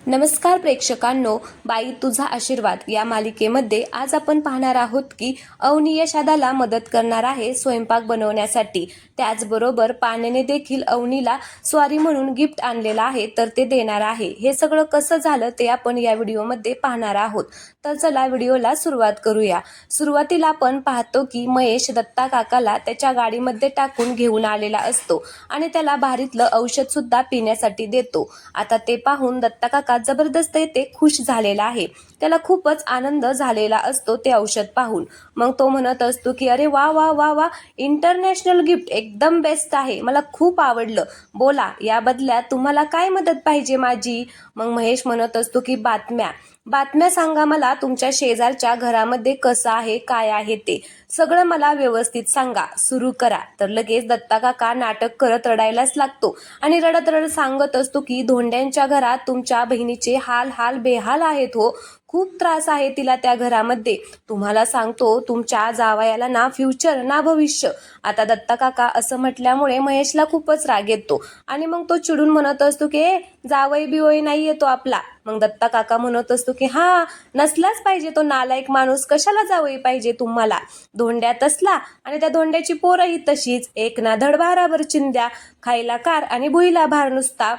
नमस्कार प्रेक्षकांनो, बाई तुझा आशीर्वाद या मालिकेमध्ये आज आपण पाहणार आहोत की अवनी यशादाला मदत करणार आहे स्वयंपाक बनवण्यासाठी। त्याचबरोबर पाण्याने देखील अवनीला स्वारी म्हणून गिफ्ट आणलेला आहे, तर ते देणार आहे। हे सगळं कसं झालं ते आपण या व्हिडिओमध्ये पाहणार आहोत। तर चला व्हिडिओला सुरुवात करूया। सुरुवातीला आपण पाहतो की महेश दत्ता काकाला त्याच्या गाडीमध्ये टाकून घेऊन आलेला असतो आणि त्याला भारीतलं औषध सुद्धा पिण्यासाठी देतो। आता ते पाहून दत्ता काका जबरदस्त ते खुश झालेला आहे। त्याला खूपच आनंद झालेला असतो ते औषध पाहून। मग तो म्हणत असतो की अरे वा वा वा वा, इंटरनॅशनल गिफ्ट एकदम बेस्ट आहे, मला खूप आवडलं। बोला, या बदल्यात तुम्हाला काय मदत पाहिजे माझी? मग महेश म्हणत असतो की बातम्या सांगा मला, तुमच्या शेजारच्या घरामध्ये कसं आहे, काय आहे ते सगळं मला व्यवस्थित सांगा, सुरू करा। तर लगेच दत्ता काका नाटक करत रडायलाच लागतो आणि रडत रडत सांगत असतो की धोंड्यांच्या घरात तुमच्या बहिणीचे हाल बेहाल आहेत हो, खूप त्रास आहे तिला त्या घरामध्ये। तुम्हाला सांगतो, तुमच्या जावयाला ना फ्युचर ना भविष्य। आता दत्ता काका असं म्हटल्यामुळे महेशला खूपच राग येतो आणि मग तो चिडून म्हणत असतो की जावई बिवई नाही येतो आपला। मग दत्ता काका म्हणत असतो की हा, नसलाच पाहिजे तो नालायक माणूस, कशाला जावई पाहिजे तुम्हाला? धोंड्यात असला आणि त्या धोंड्याची पोरही तशीच, एक ना धड भाराभर चिंध्या, खायला कार आणि भुईला भार नुसता।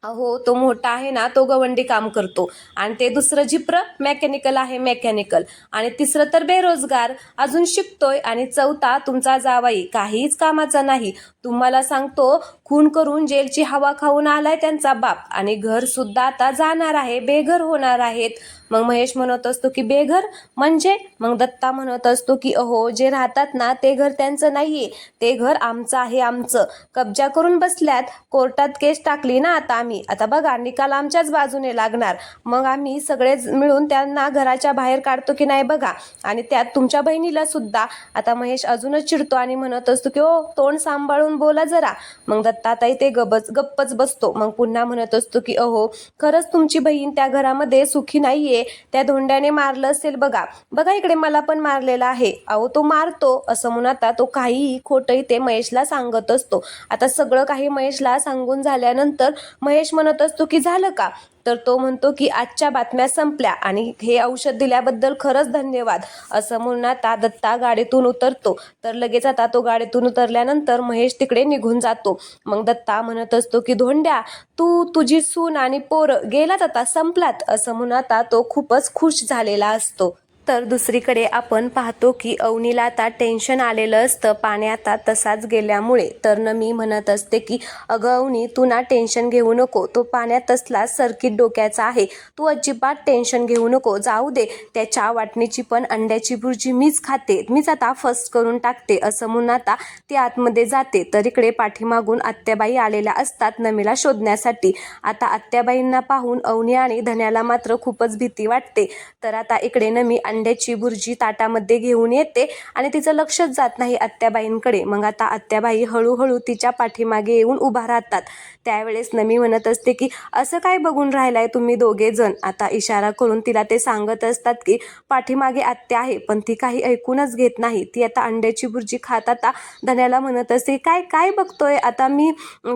अहो, तो मोठा आहे ना, तो गवंडी काम करतो आणि ते दुसरं झिप्र मेकॅनिकल आहे, मेकॅनिकल, आणि तिसरं तर बेरोजगार, अजून शिकतोय, आणि चौथा तुमचा जावाई काहीच कामाचा नाही। तुम्हाला सांगतो, खून करून जेलची हवा खाऊन आलाय त्यांचा बाप, आणि घर सुद्धा आता जाणार आहे, बेघर होणार आहेत। मग महेश म्हणत असतो की बेघर म्हणजे? मग दत्ता म्हणत असतो की अहो, जे राहतात ना ते घर त्यांचं नाहीये, ते घर आमचं आहे, आमचं। कब्जा करून बसल्यात, कोर्टात केस टाकली ना आता बघा निकाल आमच्याच बाजूने लागणार, मग आम्ही सगळे मिळून त्यांना घराच्या बाहेर काढतो की नाही बघा, आणि त्यात तुमच्या बहिणीला सुद्धा। आता महेश अजूनच चिडतो आणि म्हणत असतो की ओ, तोंड सांभाळून बोला जरा। मग दत्ताताई ते गप्पच बसतो। मग पुन्हा म्हणत असतो की अहो, खरंच तुमची बहीण त्या घरामध्ये सुखी नाहीये, त्या धोंड्याने मारलं असेल बघा, इकडे मला पण मारलेला आहे, अहो तो मारतो असं म्हणून आता तो काहीही खोटंही ते महेशला सांगत असतो। आता सगळं काही महेशला सांगून झाल्यानंतर महेश म्हणत असतो की झालं का? तर तो म्हणतो की आजच्या बातम्या संपल्या आणि हे औषध दिल्याबद्दल खरंच धन्यवाद, असं म्हणून आता दत्ता गाडीतून उतरतो। तर लगेच आता तो गाडीतून उतरल्यानंतर महेश तिकडे निघून जातो। मग दत्ता म्हणत असतो की धोंड्या, तुझी सून आणि पोरं गेलात, आता संपलात, असं म्हणून आता तो खूपच खुश झालेला असतो। तर दुसरीकडे आपण पाहतो की अवनीला आता टेन्शन आलेलं असतं पाण्यात तसाच गेल्यामुळे। तर नमी म्हणत असते की अगं अवनी, तू ना टेन्शन घेऊ नको, तो पाण्यात तसला सर्किट डोक्याचा आहे, तू अजिबात टेन्शन घेऊ नको, जाऊ दे, त्याच्या वाटणीची पण अंड्याची भुर्जी मीच खाते, मीच आता फर्स्ट करून टाकते, असं म्हणून आता ती आतमध्ये जाते। तर इकडे पाठीमागून आत्याबाई आलेल्या असतात नमीला शोधण्यासाठी। आता आत्याबाईंना पाहून अवनी आणि धन्याला मात्र खूपच भीती वाटते। तर आता इकडे नमी अंड्याची भुर्जी ताटामध्ये घेऊन येते आणि तिचं लक्षच जात नाही आत्याबाईंकडे। मग आता आत्याबाई हळूहळू तिच्या पाठीमागे येऊन उभा राहतात। त्यावेळेस नमी म्हणत असते की असं काय बघून राहिलाय तुम्ही दोघे जण? आता इशारा करून तिला ते सांगत असतात की पाठीमागे आत्या आहे, पण ती काही ऐकूनच घेत नाही। ती आता अंड्याची भुर्जी खात आता धन्याला म्हणत असते काय काय बघतोय आता, मी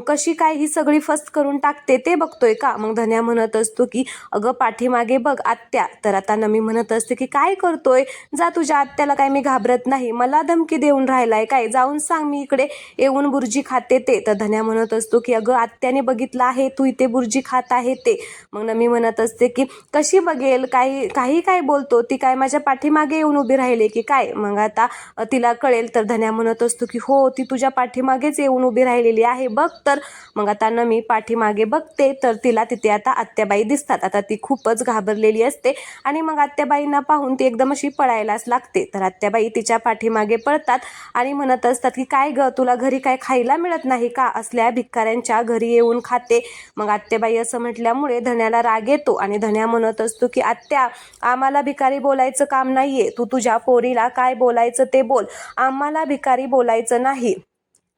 कशी काय ही सगळी फस्त करून टाकते ते बघतोय का? मग धन्या म्हणत असतो की अगं पाठीमागे बघ आत्या। तर आता नमी म्हणत असते की काय करतोय, जा तुझ्या आत्याला, काय मी घाबरत नाही, मला धमकी देऊन राहिलाय काय, जाऊन सांग मी इकडे येऊन बुर्जी खाते ते। तर धन्या म्हणत असतो की अगं आत्याने बघितलं आहे तू इथे बुर्जी खात आहे ते। मग नमी म्हणत असते की कशी बघेल, काही काय बोलतो, ती काय माझ्या पाठीमागे येऊन उभी राहिली की काय? मग आता तिला कळेल। तर धन्या म्हणत असतो की हो, ती तुझ्या पाठीमागेच येऊन उभी राहिलेली आहे बघ तर। मग आता नमी पाठीमागे बघते तर तिला तिथे आता आत्याबाई दिसतात। आता ती खूपच घाबरलेली असते आणि मग आत्याबाईंना पाहून ती एकदम अशी पळायलाच लागते। तर आत्याबाई तिच्या पाठीमागे पळतात आणि म्हणत असतात की काय ग, तुला घरी काय खायला मिळत नाही का, असल्या भिकाऱ्यांच्या घरी येऊन खाते? मग आत्याबाई असं म्हटल्यामुळे धन्याला राग येतो आणि धन्या म्हणत असतो की आत्या, आम्हाला भिकारी बोलायचं काम नाहीये, तू तुझ्या पोरीला काय बोलायचं ते बोल, आम्हाला भिकारी बोलायचं नाही।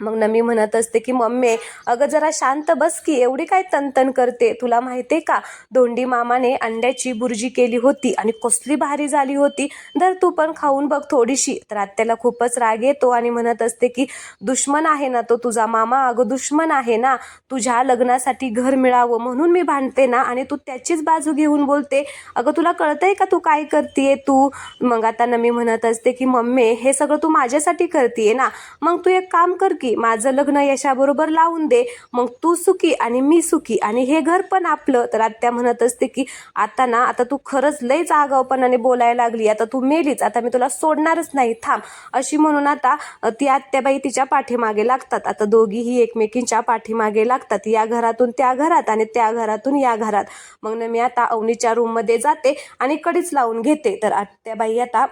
मग नमी म्हणत असते की मम्मी अगं जरा शांत बस की, एवढी काय तनतन करते, तुला माहितीये का धोंडी मामाने अंड्याची बुर्जी केली होती आणि कसली भारी झाली होती, धर तू पण खाऊन बघ थोडीशी. तर आत्याला खूपच राग येतो आणि म्हणत असते की दुश्मन आहे ना तो तुझा मामा, अगं दुश्मन आहे ना, तुझ्या लग्नासाठी घर मिळावं म्हणून मी भांडते ना आणि तू त्याचीच बाजू घेऊन बोलते, अगं तुला कळतंय का तू काय करतेय तू. मग आता नमी म्हणत असते की मम्मी हे सगळं तू माझ्यासाठी करतेय ना, मग तू एक काम कर की माझं लग्न यशाबरोबर लावून दे, मग तू सुखी आणि मी सुखी आणि हे घर पण आपलं. तर आत्या म्हणत असते की आता तू खरंच लयच आगाऊपणाने बोलायला लागली, आता तू मेलीच, आता मी तुला सोडणारच नाही, थांब. अशी म्हणून आता ती आत्याबाई तिच्या पाठीमागे लागतात. आता दोघीही एकमेकींच्या पाठीमागे लागतात, या घरातून त्या घरात आणि त्या घरातून या घरात. मग मी आता अवनीच्या रूममध्ये जाते आणि कडीच लावून घेते. तर आत्याबाई आता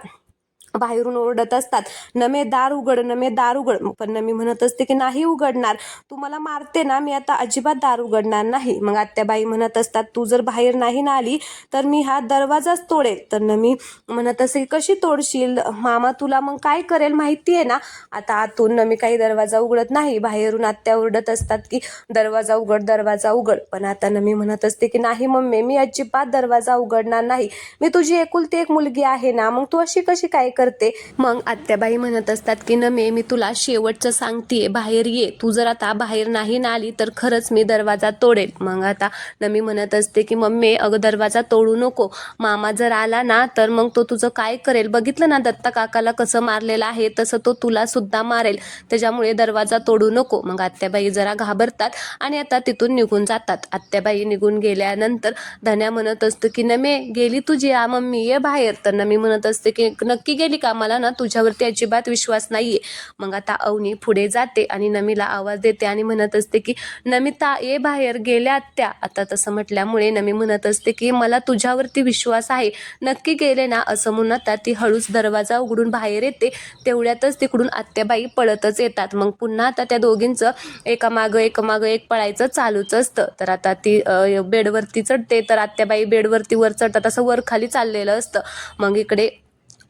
बाहेरून ओरडत असतात, नमे दार उघड, नमे दार उघड. पण नमी म्हणत असते की नाही उघडणार, तू मला मारते ना, मी आता अजिबात दार उघडणार नाही. मग आत्याबाई म्हणत असतात तू जर बाहेर नाही ना आली तर मी हा दरवाजाच तोडेल. तर नमी म्हणत असते की कशी तोडशील, मामा तुला मग काय करेल माहिती आहे ना. आता आतून नमी काही दरवाजा उघडत नाही, बाहेरून आत्या ओरडत असतात की दरवाजा उघड, दरवाजा उघड. पण आता नमी म्हणत असते की नाही मम्मी, मी अजिबात दरवाजा उघडणार नाही, मी तुझी एकुलती एक मुलगी आहे ना, मग तू अशी कशी काय करते. मग आत्याबाई म्हणत असतात की नमे मी तुला शेवटचं सांगतेय, बाहेर ये, तू जर आता बाहेर नाही ना आली तर खरंच मी दरवाजा तोडेल. मग आता नमी म्हणत असते की मम्मी अगं दरवाजा तोडू नको, मामा जर आला ना तर मग तो तुझं काय करेल, बघितलं ना दत्ता काकाला कसं मारलेलं आहे तसं तो तुला सुद्धा मारेल, त्याच्यामुळे दरवाजा तोडू नको. मग आत्याबाई जरा घाबरतात आणि आता तिथून निघून जातात. आत्याबाई निघून गेल्यानंतर धन्या म्हणत असतं की नमे गेली तुझी मम्मी, ये बाहेर. तर नमी म्हणत असते की नक्की गेली का, मला ना तुझ्यावरती अजिबात विश्वास नाहीये. मग आता अवनी पुढे जाते आणि नमीला आवाज देते आणि म्हणत असते की नमिता ये बाहेर, गेल्या आत्या. आता तसं म्हटल्यामुळे नमी म्हणत असते की मला तुझ्यावरती विश्वास आहे, नक्की गेले ना. असं म्हणून आता ती हळूच दरवाजा उघडून बाहेर येते. तेवढ्यातच तिकडून आत्याबाई पळतच येतात. मग पुन्हा आता त्या दोघींचं एकामागं एक पळायचं चालूच असतं. तर आता ती बेडवरती चढते, तर आत्याबाई बेडवरती वर चढतात, असं वर खाली चाललेलं असतं. मग इकडे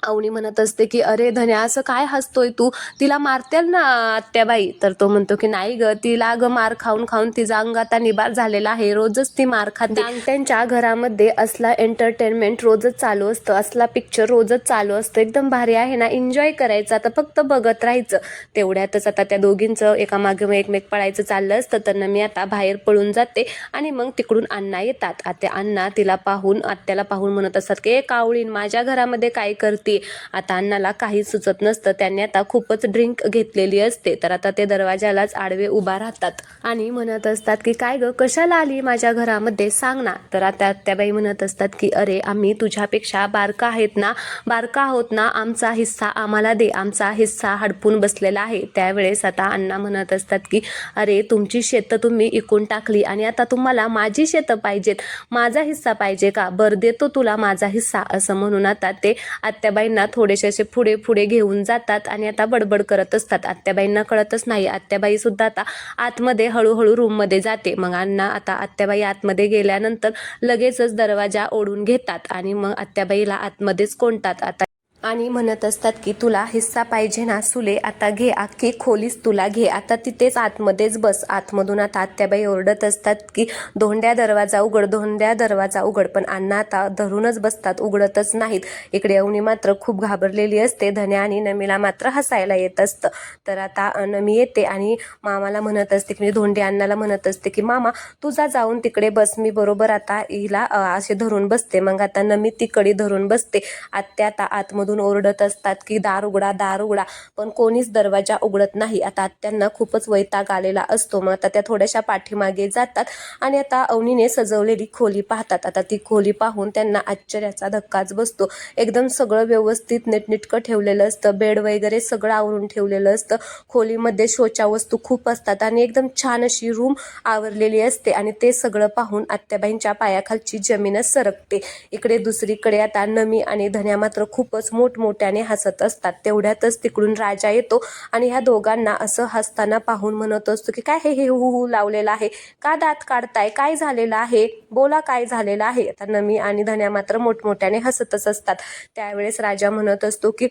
अवनी म्हणत असते की अरे धन्या असं काय हसतोय तू, तिला मारतेल ना आत्याबाई. तर तो म्हणतो की नाही ग, तिला ग मार खाऊन खाऊन तिचा अंग आता निबार झालेला आहे, रोजच ती मार खाते. त्यांच्या घरामध्ये असला एंटरटेनमेंट रोजच चालू असतं, असला पिक्चर रोजच चालू असतं, एकदम भारी आहे ना, एन्जॉय करायचं, आता फक्त बघत राहायचं. तेवढ्यातच आता त्या दोघींचं एकामागे एकमेक पळायचं चाललं असतं. तर मी आता बाहेर पळून जाते आणि मग तिकडून अण्णा येतात. आता अण्णा तिला पाहून आत्याला पाहून म्हणत असतात की कावळीन माझ्या घरामध्ये काय करते. आता अण्णाला काही सुचत नसतं, त्यांनी आता खूपच ड्रिंक घेतलेली असते. तर आता ते दरवाजालाच आडवे उभा राहतात आणि म्हणत असतात की काय ग, कशाला आली माझ्या घरामध्ये, सांग ना. तर आता आत्याबाई म्हणत असतात की अरे आम्ही तुझ्यापेक्षा बारका आहोत ना, आमचा हिस्सा आम्हाला दे, आमचा हिस्सा हडपून बसलेला आहे. त्यावेळेस आता अण्णा म्हणत असतात की अरे तुमची शेतं तुम्ही इकून टाकली आणि आता तुम्हाला माझी शेतं पाहिजेत, माझा हिस्सा पाहिजे का, बर देतो तुला माझा हिस्सा. असं म्हणून आता ते आत्याबाईंना थोडेसे असे पुढे पुढे घेऊन जातात आणि आता बडबड करत असतात. आत्याबाईंना कळतच नाही, आत्याबाई सुद्धा आता आतमध्ये हळूहळू रूममध्ये जाते. मग अण्णा आता आत्याबाई आतमध्ये गेल्यानंतर लगेचच दरवाजा ओढून घेतात आणि मग आत्याबाईला आतमध्येच कोंडतात आता आणि म्हणत असतात की तुला हिस्सा पाहिजे ना सुले, आता घे, अख्खी खोलीच तुला घे, आता तिथेच आतमध्येच बस. आतमधून आता आत्याबाई ओरडत असतात की धोंड्या दरवाजा उघड, धोंड्या दरवाजा उघड. पण अण्णा आता धरूनच बसतात, उघडतच नाहीत. इकडे अवनी मात्र खूप घाबरलेली असते, धन्या आणि नमीला मात्र हसायला येत असतं. तर आता नमी येते आणि मामाला म्हणत असते की धोंडी अण्णाला म्हणत असते की मामा तुझा जाऊन तिकडे बस, मी बरोबर आता हिला असे धरून बसते. मग आता नमी ती कडी धरून बसते. आत्या आता आतमधून ओरडत असतात की दार उघडा, दार उघडा, पण कोणीच दरवाजा उघडत नाही. आता आत्यांना खूपच वैताग आलेला असतो. मग आता त्या थोड्याशा पाठीमागे जातात आणि आता अवनीने सजवलेली खोली पाहतात. आता ती खोली पाहून त्यांना आश्चर्याचा धक्काच बसतो. एकदम सगळं व्यवस्थित नीटनेटकं ठेवलेलं असतं, बेड वगैरे सगळं आवरून ठेवलेलं असतं. खोलीमध्ये शोच्या वस्तू खूप असतात आणि एकदम छान अशी रूम आवरलेली असते आणि ते सगळं पाहून आत्याबाईंच्या पायाखालची जमीनच सरकते. इकडे दुसरीकडे आता नमी आणि धन्या मात्र खूपच मोठमोठ्याने हसत असतात. तेवढ्यातच तिकडून राजा येतो आणि ह्या दोघांना असं हसताना पाहून म्हणत असतो की काय हे हु लावलेलं आहे, का दात काढताय, काय झालेलं आहे, बोला काय झालेलं आहे. आता नमी आणि धन्या मात्र मोठमोठ्याने हसतच असतात. त्यावेळेस राजा म्हणत असतो की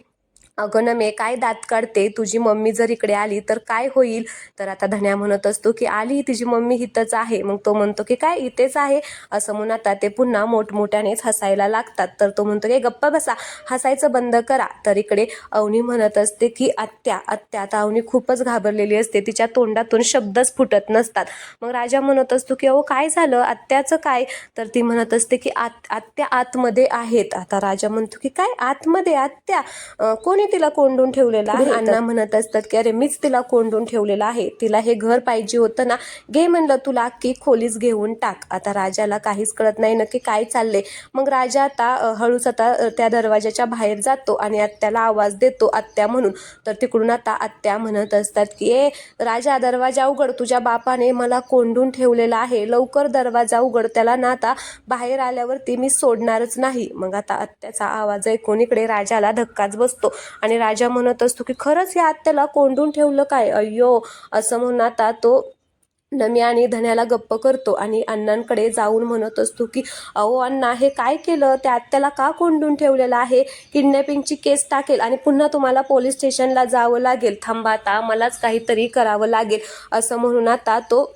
अगं नमे काय दात काढते, तुझी मम्मी जर इकडे आली तर काय होईल. तर आता धन्या म्हणत असतो की आली तिची मम्मी इथंच आहे. मग तो म्हणतो की काय इथेच आहे असं म्हणून आता ते पुन्हा मोठमोठ्यानेच हसायला लागतात. तर तो म्हणतो की गप्पा बसा, हसायचं बंद करा. तर इकडे अवनी म्हणत असते की आत्या आत्या. आता अवनी खूपच घाबरलेली असते, तिच्या तोंडातून शब्दच फुटत नसतात. मग राजा म्हणत असतो की अहो काय झालं, आत्याचं काय. तर ती म्हणत असते की आत्या आतमध्ये आहेत. आता राजा म्हणतो की काय आतमध्ये आत्या, कोणी तिला कोंडून ठेवलेलं आहे. अण्णा म्हणत असतात की अरे मीच तिला कोंडून ठेवलेलं आहे, तिला हे घर पाहिजे होतं ना, घे म्हणलं तुला की खोलीच घेऊन टाक. आता राजाला काहीच कळत नाही नक्की काय चाललंय. मग राजा आता हळूच आता त्या दरवाजाच्या बाहेर जातो आणि आत्याला आवाज देतो आत्या म्हणून. तर तिकडून आता आत्या म्हणत असतात की ए राजा दरवाजा उघड, तुझ्या बापाने मला कोंडून ठेवलेला आहे, लवकर दरवाजा उघड, त्याला ना आता बाहेर आल्यावरती मी सोडणारच नाही. मग आता आत्याचा आवाज ऐकून इकडे राजाला धक्काच बसतो आणि राजा म्हणत असतो की खरंच या आत्याला कोंडून ठेवलं काय, अय्यो असं म्हणून आता तो नमी आणि धन्याला गप्प करतो आणि अण्णांकडे जाऊन म्हणत असतो की अहो अण्णा हे काय केलं, त्या आत्याला का कोंडून ठेवलेलं आहे, किडनॅपिंगची केस टाकेल आणि पुन्हा तुम्हाला पोलीस स्टेशनला जावं लागेल, थांबा आता मलाच काहीतरी करावं लागेल असं म्हणून आता तो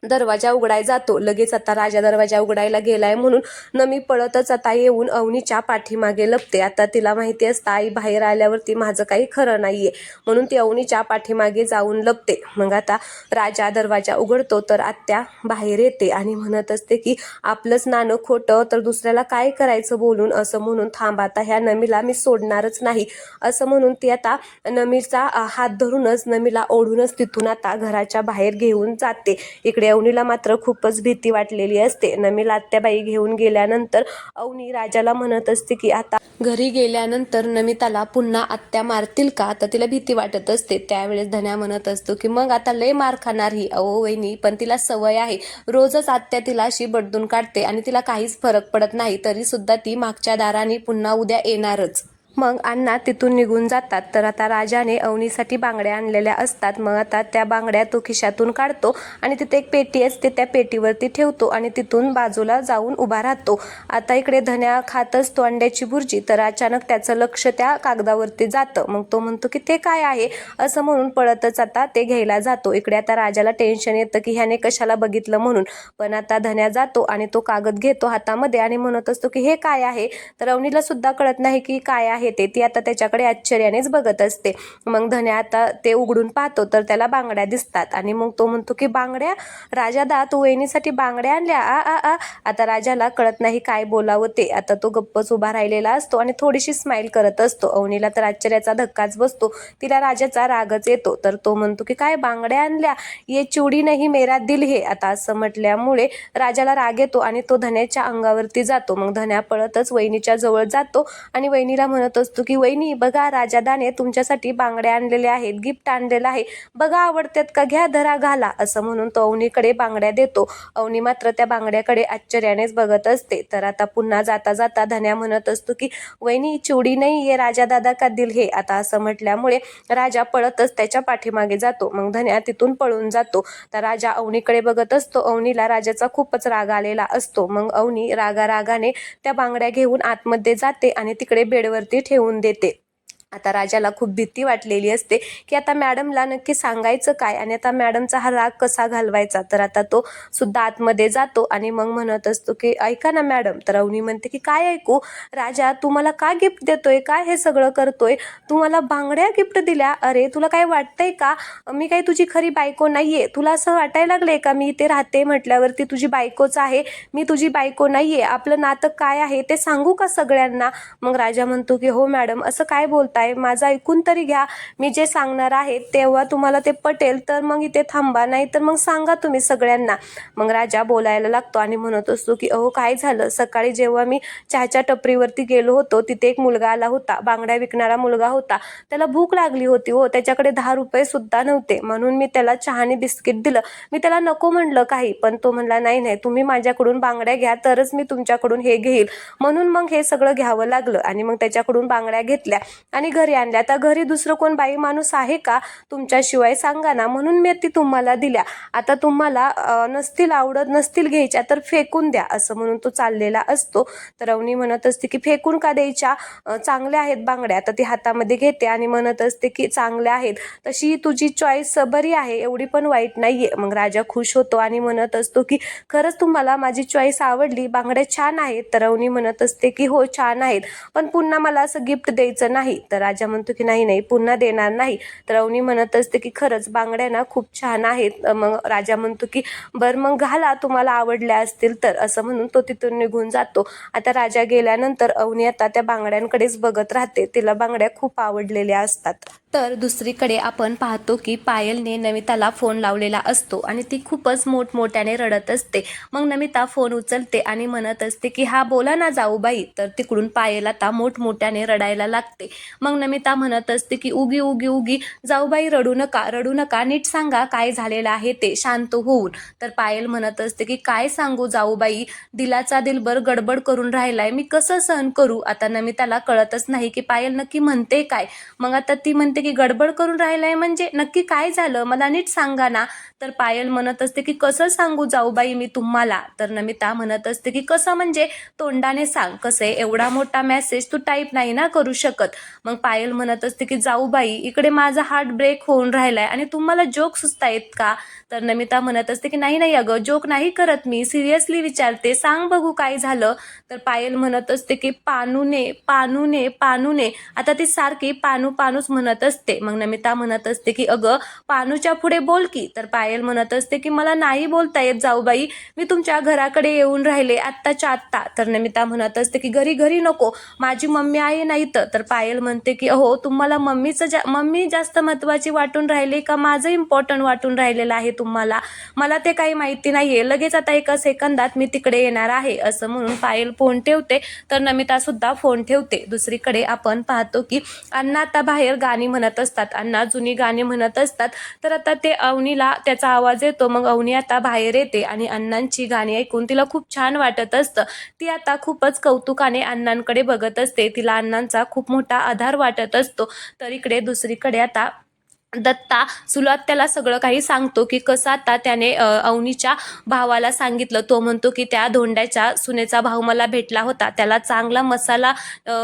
दरवाजा उघडाय जातो. लगेच आता राजा दरवाजा उघडायला गेलाय म्हणून नमी पळतच आता येऊन अवनीच्या पाठीमागे लपते. आता तिला माहिती असतं आई बाहेर आल्यावरती माझं काही खरं नाहीये, म्हणून ती अवनीच्या पाठीमागे जाऊन लपते. मग आता राजा दरवाजा उघडतो तर आत्या बाहेर येते आणि म्हणत असते की आपलंच नाणं खोटं तर दुसऱ्याला काय करायचं बोलून, असं म्हणून थांब आता ह्या नमीला मी सोडणारच नाही असं म्हणून ती आता नमीचा हात धरूनच नमीला ओढूनच तिथून आता घराच्या बाहेर घेऊन जाते. इकडे अवनीला मात्र खूपच भीती वाटलेली असते. नमीला आत्याबाई घेऊन गेल्यानंतर अवनी राजाला म्हणत असते की आता घरी गेल्यानंतर नमिताला पुन्हा आत्या मारतील का, तर तिला भीती वाटत असते. त्यावेळेस धन्या म्हणत असतो की मग आता लय मार खाणार ही, अहो वहिनी पण तिला सवय आहे, रोजच आत्या तिला अशी बडदून काढते आणि तिला काहीच फरक पडत नाही, तरी सुद्धा ती मागच्या दाराने पुन्हा उद्या येणारच. मग अण्णा तिथून निघून जातात. तर आता राजाने अवनीसाठी बांगड्या आणलेल्या असतात. मग आता त्या बांगड्या तो खिशातून काढतो आणि तिथे एक पेटी असते, त्या पेटीवरती ठेवतो आणि तिथून बाजूला जाऊन उभा राहतो. आता इकडे धन्या खात असतो अंड्याची भुर्जी, तर अचानक त्याचं लक्ष त्या कागदावरती जातं. मग तो म्हणतो की ते काय आहे असं म्हणून पळतच आता ते घ्यायला जातो. इकडे आता राजाला टेन्शन येतं की ह्याने कशाला बघितलं म्हणून, पण आता धन्या जातो आणि तो कागद घेतो हातामध्ये आणि म्हणत असतो की हे काय आहे. तर अवनीला सुद्धा कळत नाही की काय आहे ते, ती आता त्याच्याकडे आश्चर्यानेच बघत असते. मग धन्या आता ते उघडून पाहतो तर त्याला बांगड्या दिसतात आणि मग तो म्हणतो की बांगड्या, राजादा तू वहिनीसाठी बांगड्या आणल्या, आ आ आ. आता राजाला कळत नाही काय बोलावं ते. आता तो गप्पच उभा राहिलेला असतो आणि थोडीशी स्माइल करत असतो. अवनीला तर आश्चर्याचा धक्काच बसतो, तिला राजाचा रागच येतो. तर तो म्हणतो की काय बांगड्या आणल्या, ये चुडी नाही मेरा दिल है. आता असं म्हटल्यामुळे राजाला राग येतो आणि तो धन्याच्या अंगावरती जातो. मग धन्या पळतच वहिनीच्या जवळ जातो आणि वहिनीला म्हणत असतो की वहिनी बघा राजादाने तुमच्यासाठी बांगड्या आणलेल्या आहेत, गिफ्ट आणलेलं आहे, बघा आवडतात का, घ्या धरा घाला असं म्हणून तो अवनीकडे बांगड्या देतो. अवनी मात्र त्या बांगड्याकडे आश्चर्यानेच बघत असते. तर आता पुन्हा जाता जाता धन्या म्हणत असतो की वहिनी चुडी नाही ये राजा दादा का दिल हे. आता असं म्हटल्यामुळे राजा पळतच त्याच्या पाठीमागे जातो. मग धन्या तिथून पळून जातो. तर राजा अवनीकडे बघत असतो. अवनीला राजाचा खूपच राग आलेला असतो. मग अवनी रागाने त्या बांगड्या घेऊन आतमध्ये जाते आणि तिकडे बेडवरती ठेवून देते. आता राजाला खूप भीती वाटलेली असते की आता मॅडमला नक्की सांगायचं काय आणि आता मॅडमचा हा राग कसा घालवायचा. तर आता तो सुद्धा आतमध्ये जातो आणि मग म्हणत असतो की ऐका ना मॅडम. तर अवनी म्हणते की काय ऐकू राजा, तू मला का गिफ्ट देतोय, काय हे सगळं करतोय, तू मला बांगड्या गिफ्ट दिल्या, अरे तुला काय वाटतंय का मी काही तुझी खरी बायको नाहीये, तुला असं वाटायला लागलंय का मी इथे राहते म्हटल्यावरती तुझी बायकोच आहे, मी तुझी बायको नाहीये, आपलं नातं काय आहे ते सांगू का सगळ्यांना. मग राजा म्हणतो की हो मॅडम असं काय बोलताय, माझं ऐकून तरी घ्या, मी जे सांगणार आहे तेव्हा तुम्हाला ते पटेल तर मग इथे थांबा, नाही तर मग सांगा तुम्ही सगळ्यांना. मग राजा बोलायला लागतो आणि म्हणत असतो की अहो काय झालं, सकाळी जेव्हा मी चहाच्या टपरीवरती गेलो होतो तिथे एक मुलगा आला होता, बांगड्या विकणारा मुलगा होता, त्याला भूक लागली होती हो, त्याच्याकडे 10 रुपये सुद्धा नव्हते, म्हणून मी त्याला चहाने बिस्किट दिलं, मी त्याला नको म्हणलं काही, पण तो म्हणला नाही नाही तुम्ही माझ्याकडून बांगड्या घ्या तरच मी तुमच्याकडून हे घेईल, म्हणून मग हे सगळं घ्यावं लागलं आणि मग त्याच्याकडून बांगड्या घेतल्या आणि आणि घरी आणल्या. आता घरी दुसरं कोण बाई माणूस आहे का तुमच्याशिवाय, सांगा ना, म्हणून मी ती तुम्हाला दिल्या. आता तुम्हाला नसतील आवडत, नसतील घ्यायच्या तर फेकून द्या, असं म्हणून तो चाललेला असतो. तर अवनी म्हणत असते की फेकून का द्यायच्या, चांगल्या आहेत बांगड्या. आता ती हातामध्ये घेते आणि म्हणत असते की चांगल्या आहेत, तशी तुझी चॉईस बरी आहे, एवढी पण वाईट नाहीये. मग राजा खुश होतो आणि म्हणत असतो की खरंच तुम्हाला माझी चॉईस आवडली, बांगड्या छान आहेत. तर अवनी म्हणत असते की हो छान आहेत, पण पुन्हा मला असं गिफ्ट द्यायचं नाही. तर राजा म्हणतो की नाही नाही, पुन्हा देणार नाही. तर अवनी म्हणत असते की खरंच बांगड्या ना खूप छान आहेत. मग राजा म्हणतो की बरं मग घाला, तुम्हाला आवडल्या असतील तर, असं म्हणून तो तिथून निघून जातो. आता राजा गेल्यानंतर अवनी आता त्या बांगड्यांकडेच बघत राहते. तिला बांगड्या खूप आवडलेल्या असतात. तर दुसरीकडे आपण पाहतो की पायलने नमिताला फोन लावलेला असतो आणि ती खूपच मोठमोठ्याने रडत असते. मग नमिता फोन उचलते आणि म्हणत असते की हा बोला ना जाऊबाई. तर तिकडून पायल आता मोठमोठ्याने रडायला लागते. मग नमिता म्हणत असते की उगी उगी उगी जाऊबाई, रडू नका रडू नका, नीट सांगा काय झालेलं आहे ते शांत होऊन. तर पायल म्हणत असते की काय सांगू जाऊबाई, दिलाचा दिलबर गडबड करून राहिलाय, मी कसं सहन करू. आता नमिताला कळतच नाही की पायल नक्की म्हणते काय. मग आता ती म्हणते की गडबड करून राहिलाय म्हणजे नक्की काय झालं, मला नीट सांगा ना. तर पायल म्हणत असते की कसं सांगू जाऊबाई मी तुम्हाला. तर नमिता म्हणत असते की कसं म्हणजे तोंडाने सांग, कसं आहे, एवढा मोठा मेसेज तू टाईप नाही ना करू शकत. मग पायल म्हणत असते की जाऊबाई इकडे माझा हार्ट ब्रेक होऊन राहिलाय आणि तुम्हाला जोक सुचतायत का. तर नमिता म्हणत असते की नाही नाही अगं, जोक नाही करत मी, सिरियसली विचारते, सांग बघू काय झालं. तर पायल म्हणत असते की पानूने पानूने पानूने. आता ती सारखी पानू पानूच म्हणत असते. मग नमिता म्हणत असते की अगं पानूच्या पुढे बोल की. तर पायल म्हणत असते की मला नाही बोलता येत जाऊबाई, मी तुमच्या घराकडे येऊन राहिले आत्ताच्या आत्ता. तर नमिता म्हणत असते की घरी घरी नको, माझी मम्मी आहे नाही तर. पायल म्हणते की अहो तुम्हाला मम्मी जास्त महत्वाची वाटून राहिली का माझं इम्पॉर्टंट वाटून राहिलेलं आहे तुम्हाला, मला ते काही माहिती नाहीये, लगेच आता एका सेकंदात मी तिकडे येणार आहे, असं म्हणून पायल फोन ठेवते. तर नमिता सुद्धा फोन ठेवते. दुसरीकडे आपण पाहतो की अण्णा आता बाहेर गाणी म्हणत असतात. अण्णा जुनी गाणी म्हणत असतात. तर आता ते अवनीला त्याचा आवाज येतो. मग अवनी आता बाहेर येते आणि अण्णांची गाणी ऐकून तिला खूप छान वाटत असतं. ती आता खूपच कौतुकाने अण्णांकडे बघत असते. तिला अण्णांचा खूप मोठा आधार वाटत असतो. तर इकडे दुसरीकडे आता दत्ता सुलात्याला सगळं काही सांगतो की कसं आता त्याने अवनीच्या भावाला सांगितलं. तो म्हणतो की त्या धोंड्याच्या सुनेचा भाऊ मला भेटला होता, त्याला चांगला मसाला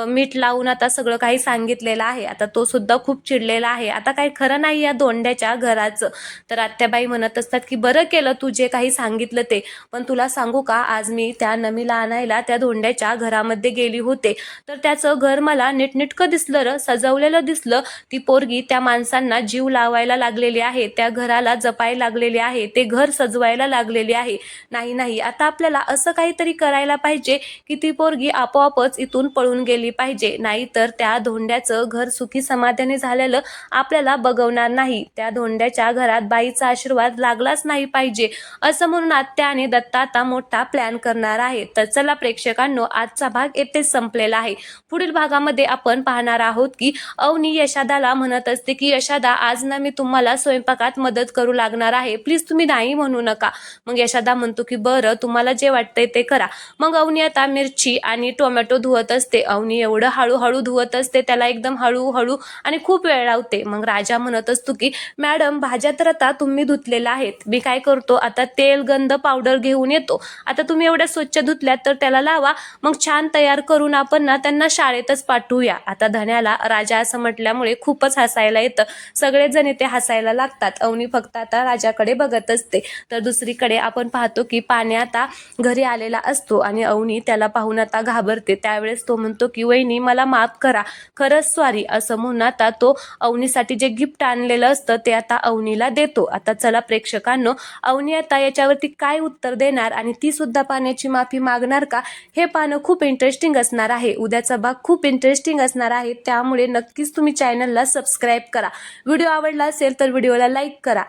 मीठ लावून आता सगळं काही सांगितलेलं आहे. आता तो सुद्धा खूप चिडलेला आहे. आता काही खरं नाही या धोंड्याच्या घराचं. तर आत्याबाई म्हणत असतात की बरं केलं तू जे काही सांगितलं ते, पण तुला सांगू का, आज मी त्या नमीला आणायला त्या धोंड्याच्या घरामध्ये गेली होते. तर त्याचं घर मला नीटनेटकं दिसलं र, सजवलेलं दिसलं. ती पोरगी त्या माणसांना जीव लावायला लागलेली आहे, त्या घराला जपायला लागलेली आहे, ते घर सजवायला लागलेली आहे. नाही नाही, आता आपल्याला असं काहीतरी करायला पाहिजे की ती पोरगी आपोआपच इथून पळून गेली पाहिजे, नाहीतर त्या धोंड्याचं घर सुखी समाधानी झालेलं आपल्याला बघवणार नाही. त्या धोंड्याच्या घरात बाईचा आशीर्वाद लागलाच नाही पाहिजे, असं म्हणून आत्या आणि दत्ता आता मोठा प्लॅन करणार आहे. तर चला प्रेक्षकांनो, आजचा भाग येथेच संपलेला आहे. पुढील भागामध्ये आपण पाहणार आहोत की अवनी यशादाला म्हणत असते की यशादा आज ना मी तुम्हाला स्वयंपाकात मदत करू लागणार आहे, प्लीज तुम्ही नाही म्हणू नका. मग यशादा म्हणतो की बरं तुम्हाला जे वाटतंय ते करा. मग अवनी आता मिरची आणि टोमॅटो धुवत असते. अवनी एवढं हळूहळू धुवत असते, त्याला एकदम हळूहळू आणि खूप वेळ लावते. मग राजा म्हणत असतो की मॅडम भाज्या तर आता तुम्ही धुतलेल्या आहेत, मी काय करतो आता तेल गंध पावडर घेऊन येतो. आता तुम्ही एवढ्या स्वच्छ धुतल्यात तर त्याला लावा, मग छान तयार करून आपण ना त्यांना शाळेतच पाठवूया. आता धन्याला राजा असं म्हटल्यामुळे खूपच हसायला येतं. सगळेजण इथे हसायला लागतात. अवनी फक्त आता राजाकडे बघत असते. तर दुसरीकडे आपण पाहतो की पाणी आता घरी आलेला असतो आणि अवनी त्याला पाहून आता घाबरते. त्यावेळेस तो म्हणतो की वहिनी मला माफ करा, खरंच सॉरी, असं म्हणून आता तो अवनीसाठी जे गिफ्ट आणलेलं असतं ते आता अवनीला देतो. आता चला प्रेक्षकांनो, अवनी आता याच्यावरती काय उत्तर देणार आणि ती सुद्धा पाण्याची माफी मागणार का, हे पाहणं खूप इंटरेस्टिंग असणार आहे. उद्याचा भाग खूप इंटरेस्टिंग असणार आहे, त्यामुळे नक्कीच तुम्ही चॅनलला सबस्क्राईब करा. व्हिडिओ आवडला असेल तर व्हिडिओला लाईक करा.